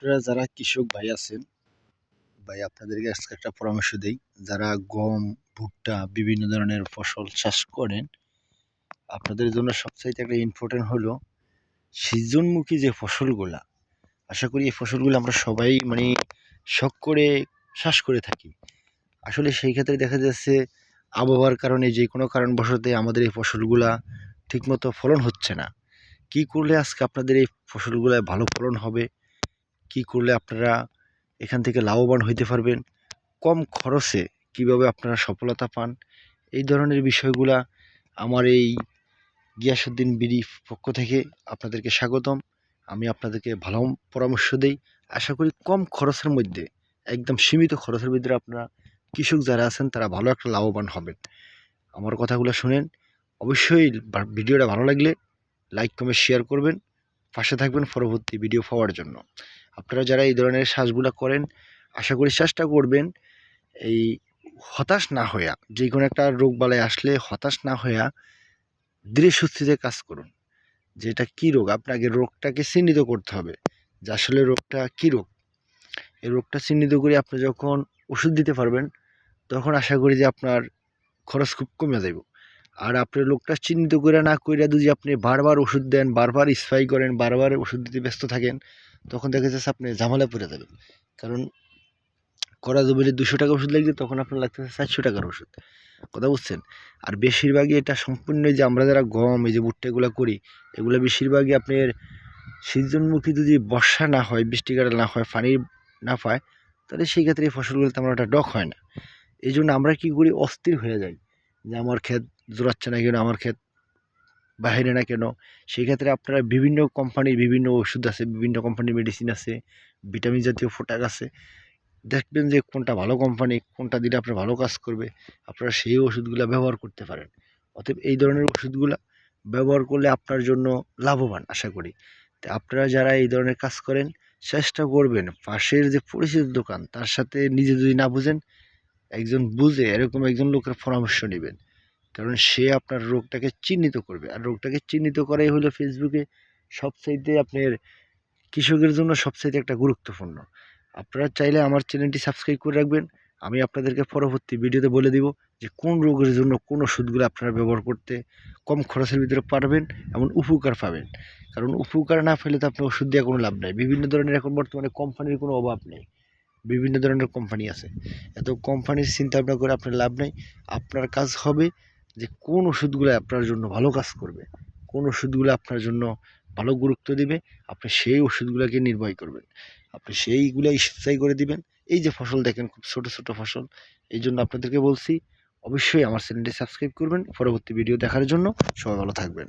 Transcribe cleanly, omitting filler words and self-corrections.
আপনারা যারা কৃষক ভাই আছেন, ভাই আপনাদেরকে আজকে একটা পরামর্শ দেই। যারা গম, ভুট্টা বিভিন্ন ধরনের ফসল চাষ করেন, আপনাদের জন্য সবচাইতে একটা ইম্পর্টেন্ট হলো সৃজনমুখী যে ফসলগুলা। আশা করি এই ফসলগুলো আমরা সবাই শখ করে চাষ করে থাকি। আসলে সেই ক্ষেত্রে দেখা যাচ্ছে আবহাওয়ার কারণে যে কোনো কারণবশতে আমাদের এই ফসলগুলা ঠিকমতো ফলন হচ্ছে না। কি করলে আজকে আপনাদের এই ফসলগুলা ভালো ফলন হবে? কি করলে আপনারা এখান থেকে লাভবান হইতে পারবেন? কম খরচে কিভাবে আপনারা সফলতা পান, এই ধরনের বিষয়গুলা আমার এই গিয়াসউদ্দিন বিডি পক্ষ থেকে আপনাদেরকে স্বাগতম। আমি আপনাদেরকে ভালো পরামর্শ দেই। আশা করি কম খরচের মধ্যে, একদম সীমিত খরচের ভিতরে আপনারা কৃষক যারা আছেন তারা ভালো একটা লাভবান হবেন। আমার কথাগুলো শুনেন। অবশ্যই ভিডিওটা ভালো লাগলে লাইক কমেন্ট শেয়ার করবেন, পাশে থাকবেন পরবর্তী ভিডিও পাওয়ার জন্য। আপনারা যারা এই ধরনের চাষগুলো করেন, আশা করি চেষ্টা করবেন এই হতাশ না হইয়া, যে কোনো একটা রোগ বালাই আসলে হতাশ না হইয়া ধীরে সুস্থিতে কাজ করুন। যে এটা কী রোগ, আপনাকে রোগটাকে চিহ্নিত করতে হবে যে আসলে রোগটা কী রোগ। এই রোগটা চিহ্নিত করে আপনি যখন ওষুধ দিতে পারবেন, তখন আশা করি যে আপনার খরচ খুব কমে যাইব। আর আপনি রোগটা চিহ্নিত করে না কইরা যদি আপনি বারবার ওষুধ দেন, বারবার স্প্রে করেন, বারবার ওষুধ দিতে ব্যস্ত থাকেন, তখন দেখা যাচ্ছে আপনি ঝামেলায় পড়ে যাবেন। কারণ করা জমিলে 200 টাকা ওষুধ লাগছে, তখন আপনার লাগতেছে 400 টাকার ওষুধ। কথা বুঝছেন? আর বেশিরভাগই এটা সম্পূর্ণ যে আমরা যারা গম, এই যে ভুট্টা এগুলো করি, এগুলো বেশিরভাগই আপনার সৃজনমুখী যদি বর্ষা না হয়, বৃষ্টিকাল না হয়, পানি না পায়, তাহলে সেই ক্ষেত্রে এই ফসলগুলো তেমন একটা ডক হয় না। এই জন্য আমরা কী করি, অস্থির হয়ে যাই যে আমার ক্ষেত জোড়াচ্ছে না কেন, আমার ক্ষেত বাহিরে না কেন। সেই ক্ষেত্রে আপনারা বিভিন্ন কোম্পানির বিভিন্ন ওষুধ আছে, বিভিন্ন কোম্পানির মেডিসিন আছে, ভিটামিন জাতীয় প্রোডাক্ট আছে। দেখবেন যে কোনটা ভালো কোম্পানি, কোনটা দিলে আপনার ভালো কাজ করবে, আপনারা সেই ওষুধগুলো ব্যবহার করতে পারেন। অতএব এই ধরনের ওষুধগুলা ব্যবহার করলে আপনার জন্য লাভবান আশা করি। তো আপনারা যারা এই ধরনের কাজ করেন, চেষ্টা করবেন পাশের যে পরিচিত দোকান তার সাথে নিজে যদি না বুঝেন, একজন বুঝে এরকম একজন লোকের পরামর্শ নেবেন। কারণ সে আপনার রোগটাকে চিহ্নিত করবে। আর রোগটাকে চিহ্নিত করাই হলো ফেসবুকে সবচাইতে আপনার কৃষকের জন্য সবচাইতে একটা গুরুত্বপূর্ণ। আপনারা চাইলে আমার চ্যানেলটি সাবস্ক্রাইব করে রাখবেন। আমি আপনাদেরকে পরবর্তী ভিডিওতে বলে দিব যে কোন রোগের জন্য কোন ওষুধগুলো আপনারা ব্যবহার করতে কম খরচের ভিতরে পারবেন, এমন উপকার পাবেন। কারণ উপকার না পেলে তো আপনি ওষুধ দিয়ে কোনো লাভ নাই। বিভিন্ন ধরনের এখন বর্তমানে কোম্পানির কোনো অভাব নেই। বিভিন্ন ধরনের কোম্পানি আছে। এত কোম্পানির চিন্তা ভাবনা করে আপনার লাভ নাই। আপনার কাজ হবে যে কোন ওষুধগুলো আপনার জন্য ভালো কাজ করবে, কোন ওষুধগুলো আপনার জন্য ভালো গুরুত্ব দিবে, আপনি সেই ওষুধগুলোকে নির্বাহ করবেন। আপনি সেইগুলো স্প্রে করে দিবেন। এই যে ফসল দেখেন খুব ছোট ছোট ফসল, এই জন্য আপনাদেরকে বলছি অবশ্যই আমার চ্যানেলটি সাবস্ক্রাইব করবেন পরবর্তী ভিডিও দেখার জন্য। সবাই ভালো থাকবেন।